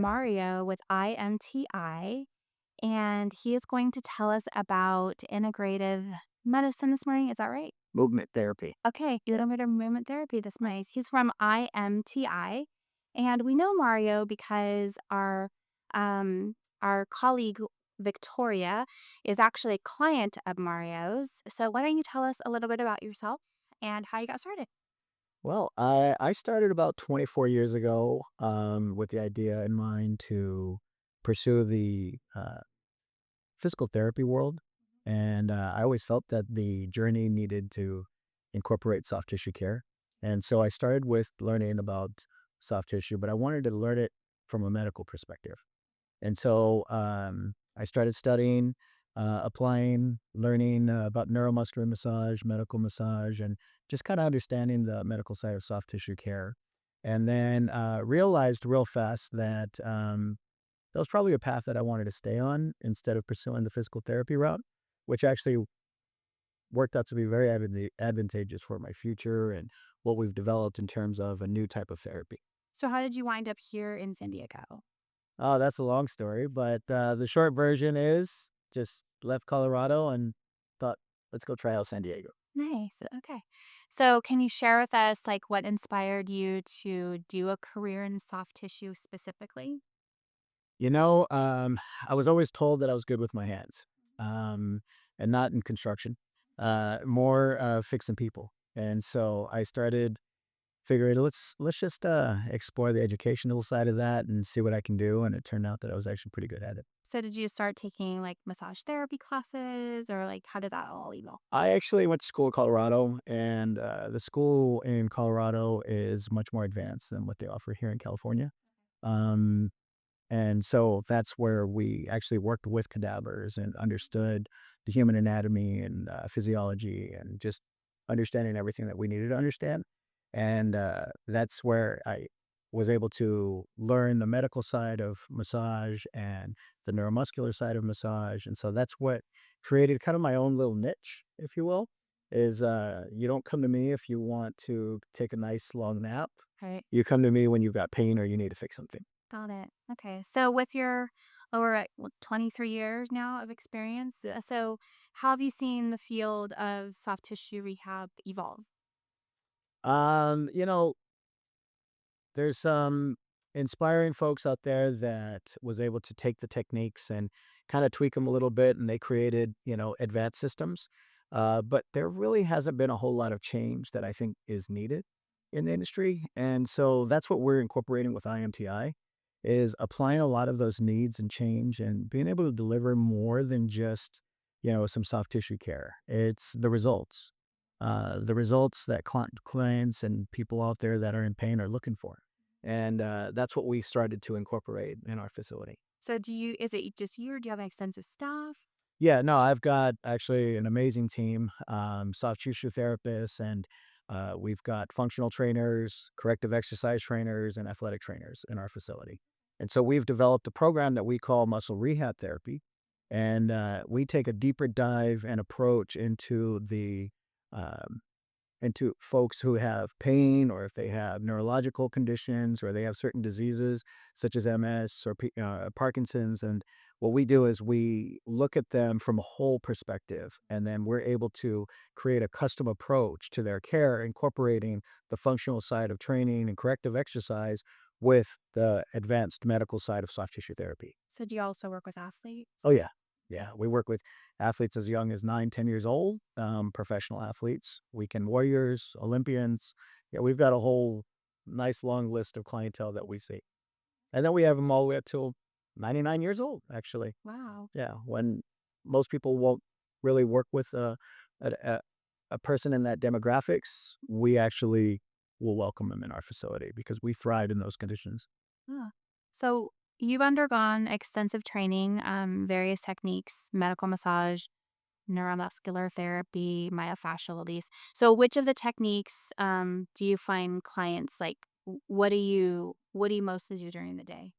Mario with IMTI, and he is going to tell us about integrative medicine this morning. Is that right? Movement therapy. Okay, integrative movement therapy this morning. He's from IMTI, and we know Mario because our colleague Victoria is actually a client of Mario's. So why don't you tell us a little bit about yourself and how you got started? Well, I started about 24 years ago with the idea in mind to pursue the physical therapy world. And I always felt that the journey needed to incorporate soft tissue care. And so I started with learning about soft tissue, but I wanted to learn it from a medical perspective. And so I started studying, applying, learning about neuromuscular massage, medical massage, and just kind of understanding the medical side of soft tissue care. And then realized real fast that that was probably a path that I wanted to stay on instead of pursuing the physical therapy route, which actually worked out to be very advantageous for my future and what we've developed in terms of a new type of therapy. So how did you wind up here in San Diego? Oh, that's a long story, but the short version is just left Colorado and thought, let's go try out San Diego. Nice. Okay. So, can you share with us like what inspired you to do a career in soft tissue specifically? You know, I was always told that I was good with my hands, um, and not in construction, more fixing people. And so I started figuring let's just explore the educational side of that and see what I can do. And it turned out that I was actually pretty good at it. So, did you start taking like massage therapy classes or like how did that all evolve? I actually went to school in Colorado, and the school in Colorado is much more advanced than what they offer here in California. Um, and so that's where we actually worked with cadavers and understood the human anatomy and physiology and just understanding everything that we needed to understand. And that's where I was able to learn the medical side of massage and the neuromuscular side of massage. And so that's what created kind of my own little niche, if you will, is you don't come to me if you want to take a nice long nap. Right. You come to me when you've got pain or you need to fix something. Got it. Okay. So, with your over 23 years now of experience, so how have you seen the field of soft tissue rehab evolve? You know, there's some inspiring folks out there that was able to take the techniques and kind of tweak them a little bit, and they created, advanced systems. But there really hasn't been a whole lot of change that I think is needed in the industry, and so that's what we're incorporating with IMTI is applying a lot of those needs and change and being able to deliver more than just some soft tissue care. It's the results that clients and people out there that are in pain are looking for. And that's what we started to incorporate in our facility. So, is it just you or do you have an extensive staff? Yeah, no, I've got actually an amazing team, soft tissue therapists, and we've got functional trainers, corrective exercise trainers, and athletic trainers in our facility. And so we've developed a program that we call muscle rehab therapy. And we take a deeper dive and approach um, into folks who have pain or if they have neurological conditions or they have certain diseases such as MS or Parkinson's. And what we do is we look at them from a whole perspective, and then we're able to create a custom approach to their care, incorporating the functional side of training and corrective exercise with the advanced medical side of soft tissue therapy. So, do you also work with Oh, athletes? yeah. Yeah, we work with athletes as young as 9, 10 years old, professional athletes, weekend warriors, Olympians. Yeah, we've got a whole nice long list of clientele that we see. And then we have them all the way up till 99 years old, actually. Wow. Yeah, when most people won't really work with a, a, a person in that demographics, we actually will welcome them in our facility because we thrive in those conditions. Yeah. So you've undergone extensive training, various techniques, medical massage, neuromuscular therapy, myofascial release. So which of the techniques do you find clients like what do you mostly do during the day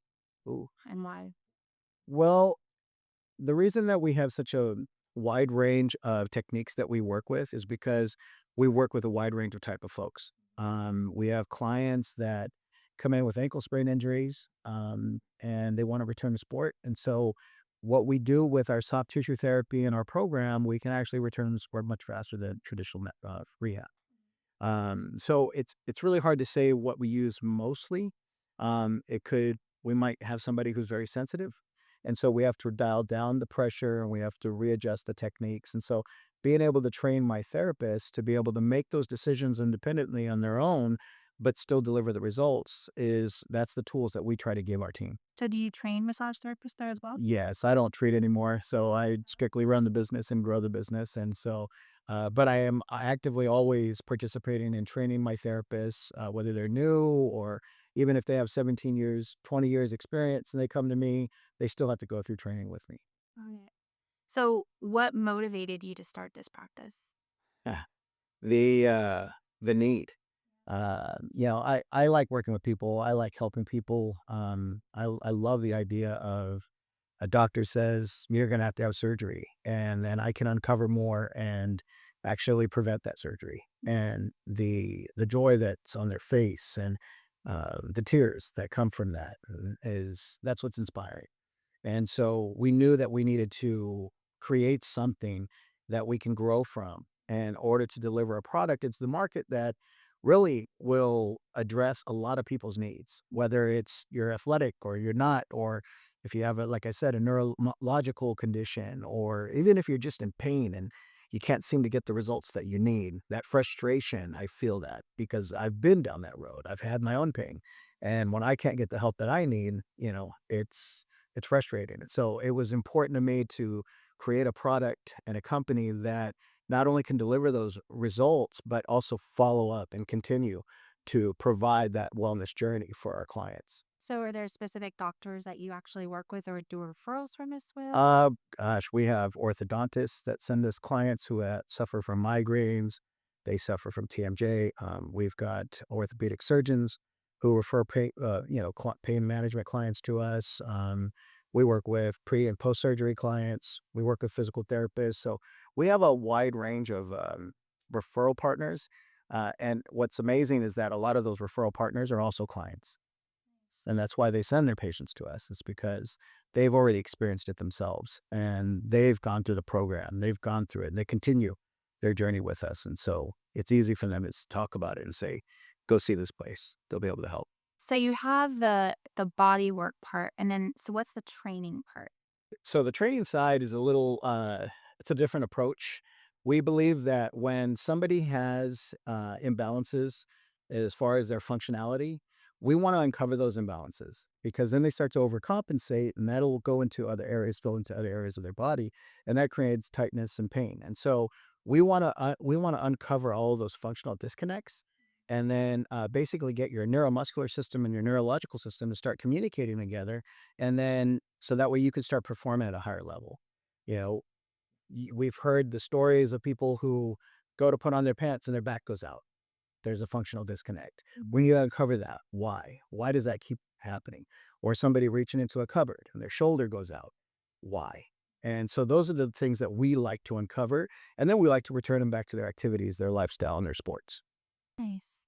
Ooh. and why? Well, the reason that we have such a wide range of techniques that we work with is because we work with a wide range of type of folks. We have clients that come in with ankle sprain injuries, and they want to return to sport. And so, what we do with our soft tissue therapy in our program, we can actually return to sport much faster than traditional rehab. So it's really hard to say what we use mostly. It could we might have somebody who's very sensitive, and so we have to dial down the pressure and we have to readjust the techniques. And so being able to train my therapist to be able to make those decisions independently on their own, but still deliver the results is that's the tools that we try to give our team. So do you train massage therapists there as well? Yes, I don't treat anymore, so I strictly run the business and grow the business, and so, but I am actively always participating in training my therapists, whether they're new or even if they have 17 years, 20 years experience and they come to me, they still have to go through training with me. Got it. So what motivated you to start this practice? Ah, the, uh, the need. I like working with people, I like helping people, I love the idea of a doctor says you're going to have surgery, and then I can uncover more and actually prevent that surgery, and the joy that's on their face and the tears that come from that is that's what's inspiring. And so we knew that we needed to create something that we can grow from in order to deliver a product into the market that really will address a lot of people's needs, whether it's you're athletic or you're not, or if you have a, like I said, a neurological condition, or even if you're just in pain and you can't seem to get the results that you need, that frustration, I feel that because I've been down that road. I've had my own pain. And when I can't get the help that I need, it's frustrating. And so it was important to me to create a product and a company that not only can deliver those results, but also follow up and continue to provide that wellness journey for our clients. So are there specific doctors that you actually work with or do referrals from this with? Uh, Gosh, we have orthodontists that send us clients who suffer from migraines. They suffer from TMJ. We've got orthopedic surgeons who refer pain management clients to us. We work with pre and post surgery clients. We work with physical therapists. So we have a wide range of referral partners. And what's amazing is that a lot of those referral partners are also clients. And that's why they send their patients to us, is because they've already experienced it themselves and they've gone through the program. They've gone through it and they continue their journey with us. And so it's easy for them to talk about it and say, go see this place. They'll be able to help. So you have the body work part and then so what's the training part? So the training side is a little it's a different approach. We believe that when somebody has imbalances as far as their functionality, we want to uncover those imbalances because then they start to overcompensate and that'll go into other areas, fill into other areas of their body, and that creates tightness and pain. And so we want to uncover all of those functional disconnects and then basically get your neuromuscular system and your neurological system to start communicating together, and then so that way you can start performing at a higher level. You know, we've heard the stories of people who go to put on their pants and their back goes out. There's a functional disconnect. When you uncover that, why? Why does that keep happening? Or somebody reaching into a cupboard and their shoulder goes out. Why? And so those are the things that we like to uncover. And then we like to return them back to their activities, their lifestyle, and their sports. Nice.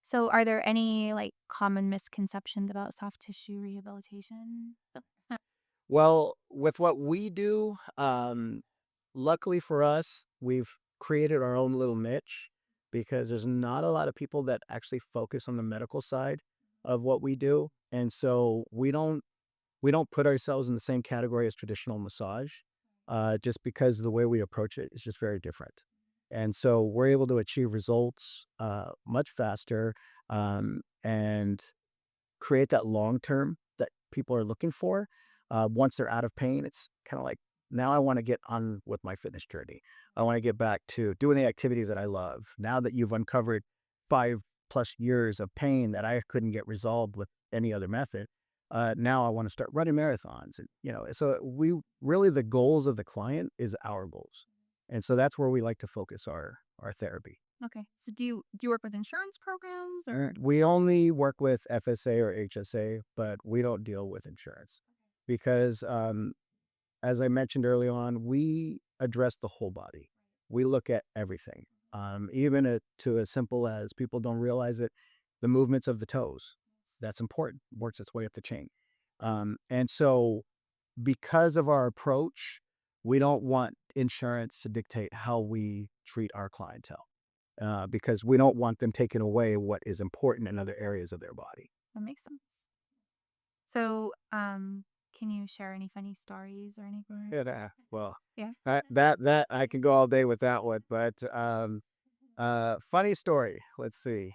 So are there any like common misconceptions about soft tissue rehabilitation? Well, with what we do, luckily for us, we've created our own little niche because there's not a lot of people that actually focus on the medical side of what we do. And so we don't put ourselves in the same category as traditional massage, just because the way we approach it is just very different. And so we're able to achieve results much faster, and create that long term that people are looking for. Once they're out of pain, it's kind of like, now I want to get on with my fitness journey. I want to get back to doing the activities that I love. Now that you've uncovered 5+ years of pain that I couldn't get resolved with any other method, now I want to start running marathons. So we really, the goals of the client is our goals, and so that's where we like to focus our therapy. Okay. So do you work with insurance programs or We only work with FSA or HSA, but we don't deal with insurance because, as I mentioned early on, we address the whole body. We look at everything, even to as simple as people don't realize it, the movements of the toes. That's important. Works its way up the chain. And so because of our approach, we don't want insurance to dictate how we treat our clientele, because we don't want them taking away what is important in other areas of their body. That makes sense. So, can you share any funny stories or anything? Yeah, well, Yeah. that I can go all day with that one, but funny story. Let's see.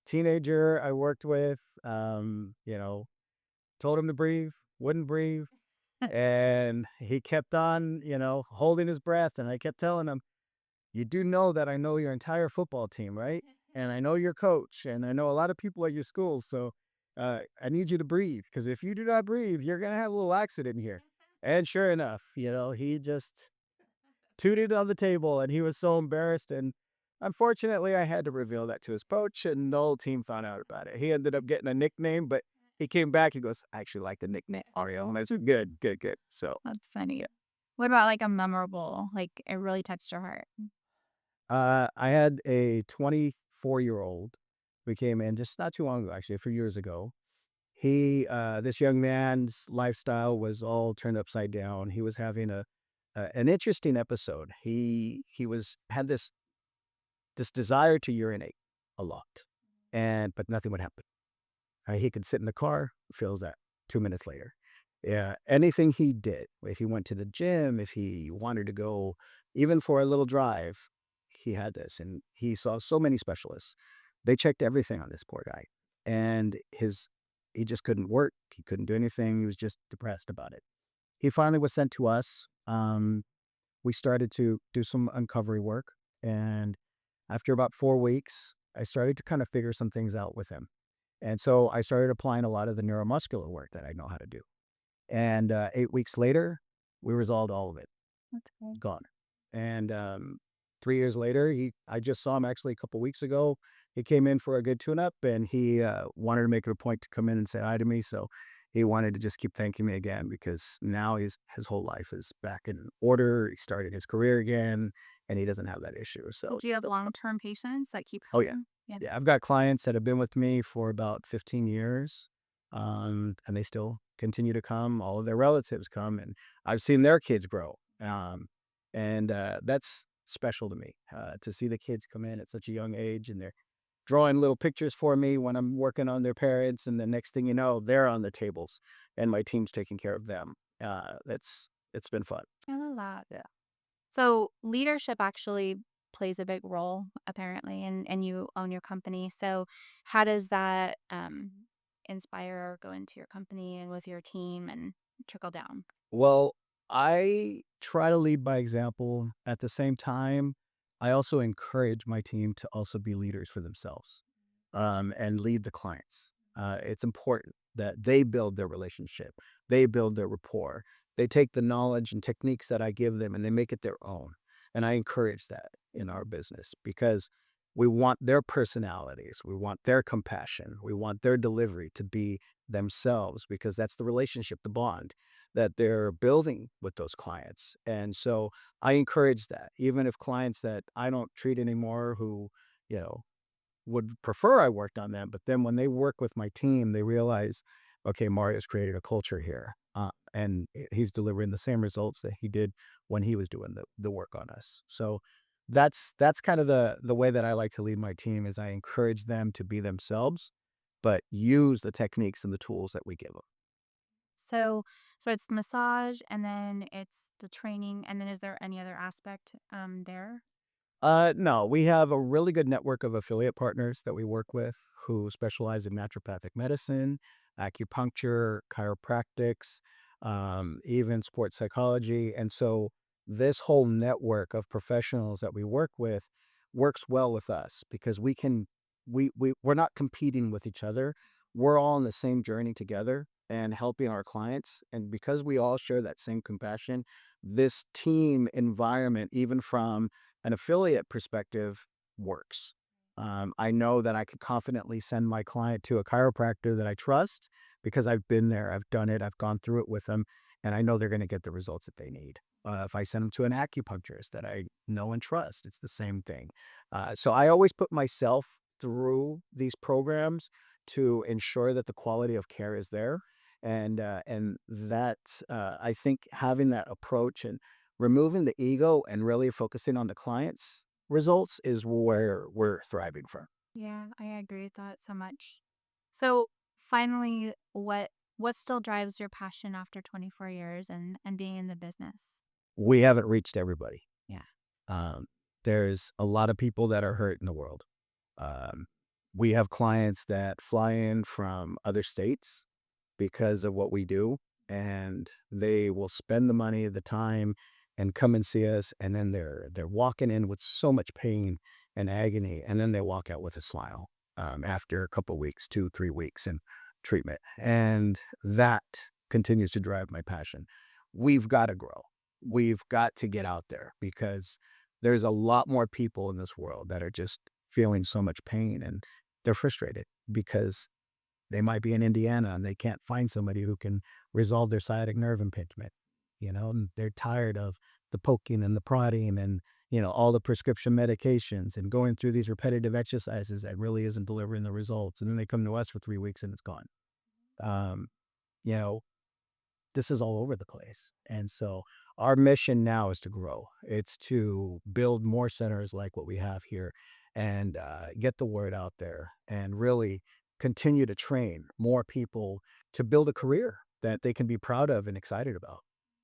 Teenager I worked with, told him to breathe, wouldn't breathe, and he kept on, holding his breath, and I kept telling him, "You do know that I know your entire football team, right? And I know your coach, and I know a lot of people at your school, so, I need you to breathe, because if you do not breathe, you're gonna have a little accident here." And sure enough, he just tooted on the table, and he was so embarrassed, and unfortunately, I had to reveal that to his coach, and the whole team found out about it. He ended up getting a nickname, but he came back, he goes, "I actually like the nickname Mario." And I said, "Good, good, good." So, That's funny. yeah. What about, like, a memorable, like, it really touched your heart? I had a 24-year-old who came in just not too long ago, actually, a few years ago. This young man's lifestyle was all turned upside down. He was having an interesting episode. He had this desire to urinate a lot, but nothing would happen. He could sit in the car, feels that 2 minutes later. Yeah, anything he did, if he went to the gym, if he wanted to go even for a little drive, he had this, and he saw so many specialists. They checked everything on this poor guy, and he just couldn't work. He couldn't do anything. He was just depressed about it. He finally was sent to us. We started to do some uncovery work, and after about 4 weeks, I started to kind of figure some things out with him. And so I started applying a lot of the neuromuscular work that I know how to do. And 8 weeks later, we resolved all of it, That's cool. gone. And 3 years later, I just saw him actually a couple weeks ago. He came in for a good tune up, and he wanted to make it a point to come in and say hi to me. So he wanted to just keep thanking me again, because now his whole life is back in order. He started his career again, and he doesn't have that issue. So, Do you have long-term patients that keep oh yeah. coming? Yeah. Yeah, I've got clients that have been with me for about 15 years, and they still continue to come. All of their relatives come, and I've seen their kids grow. And that's special to me, to see the kids come in at such a young age, and they're drawing little pictures for me when I'm working on their parents. And the next thing you know, they're on the tables, and my team's taking care of them. It's been fun. I love that. So leadership actually plays a big role apparently, and you own your company. So how does that inspire or go into your company and with your team and trickle down? Well, I try to lead by example. At the same time, I also encourage my team to also be leaders for themselves, and lead the clients. It's important that they build their relationship, they build their rapport, they take the knowledge and techniques that I give them and they make it their own. And I encourage that in our business, because we want their personalities, we want their compassion, we want their delivery to be themselves, because that's the relationship, the bond that they're building with those clients. And so I encourage that, even if clients that I don't treat anymore, who, you know, would prefer I worked on them, but then when they work with my team, they realize, okay, Mario's created a culture here, and he's delivering the same results that he did when he was doing the work on us. So that's kind of the way that I like to lead my team, is I encourage them to be themselves, but use the techniques and the tools that we give them. So it's massage and then it's the training and then is there any other aspect there? No, we have a really good network of affiliate partners that we work with, who specialize in naturopathic medicine, acupuncture, chiropractics, even sports psychology. And so this whole network of professionals that we work with works well with us, because we're not competing with each other. We're all on the same journey together and helping our clients. And because we all share that same compassion, this team environment, even from an affiliate perspective, works. I know that I could confidently send my client to a chiropractor that I trust, because I've been there, I've done it, I've gone through it with them, and I know they're going to get the results that they need. If I send them to an acupuncturist that I know and trust, it's the same thing. So I always put myself through these programs, to ensure that the quality of care is there. And that I think having that approach and removing the ego and really focusing on the client's results is where we're thriving from. Yeah, I agree with that so much. So finally, what still drives your passion after 24 years and being in the business? We haven't reached everybody. Yeah. Um, there's a lot of people that are hurt in the world. Um, we have clients that fly in from other states because of what we do, and they will spend the money, the time, and come and see us, and then they're walking in with so much pain and agony, and then they walk out with a smile after a couple weeks, 2, 3 weeks in treatment, and that continues to drive my passion. We've got to grow. We've got to get out there because there's a lot more people in this world that are just feeling so much pain, and they're frustrated because they might be in Indiana and they can't find somebody who can resolve their sciatic nerve impingement, and they're tired of the poking and the prodding and, all the prescription medications and going through these repetitive exercises that really isn't delivering the results. And then they come to us for 3 weeks and it's gone. Um, you know, this is all over the place. And so our mission now is to grow. It's to build more centers like what we have here and get the word out there and really continue to train more people to build a career that they can be proud of and excited about.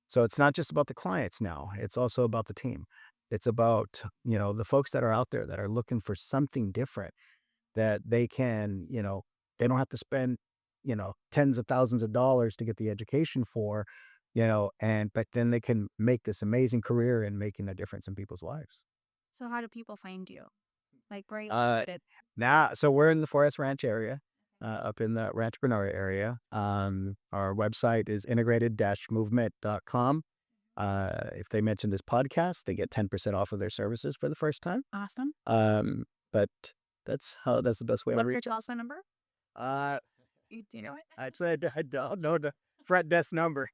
So it's not just about the clients now, it's also about the team. It's about, the folks that are out there that are looking for something different that they can, they don't have to spend, tens of thousands of dollars to get the education for, but then they can make this amazing career in making a difference in people's lives. So how do people find you? Like where are you Uh, located? so we're in the Forest Ranch area, up in the Ranchpreneur area. Our website is integrated-movement.com. If they mention this podcast, they get 10% off of their services for the first time. Awesome. But that's the best way to What's your reach us. telephone number? Uh, Do you know it? Actually, I don't know the front desk number,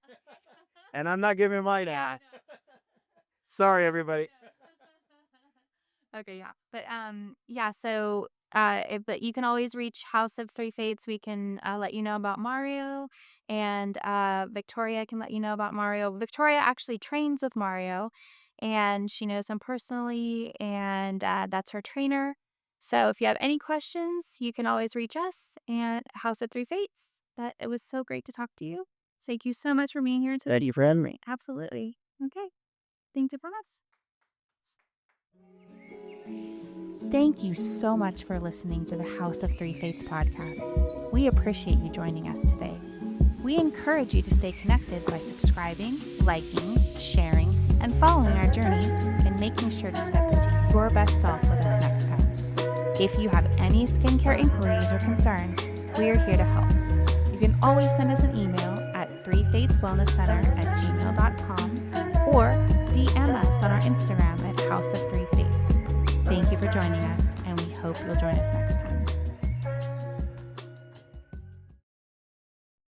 and I'm not giving mine out. Sorry, everybody. Okay, yeah. But yeah, so but you can always reach House of Three Fates. We can let you know about Mario, and Victoria can let you know about Mario. Victoria actually trains with Mario, and she knows him personally, and that's her trainer. So if you have any questions, you can always reach us and House of Three Fates. But it was so great to talk to you. Thank you so much for being here today. Thank you for having me. Absolutely. Okay. Thanks for us. Thank you so much for listening to the House of Three Fates podcast. We appreciate you joining us today. We encourage you to stay connected by subscribing, liking, sharing, and following our journey and making sure to step into your best self with us next time. If you have any skincare inquiries or concerns, we are here to help. You can always send us an email at threefateswellnesscenter@gmail.com or DM us on our Instagram at House of Three Fates. Thank you for joining us, and we hope you'll join us next time.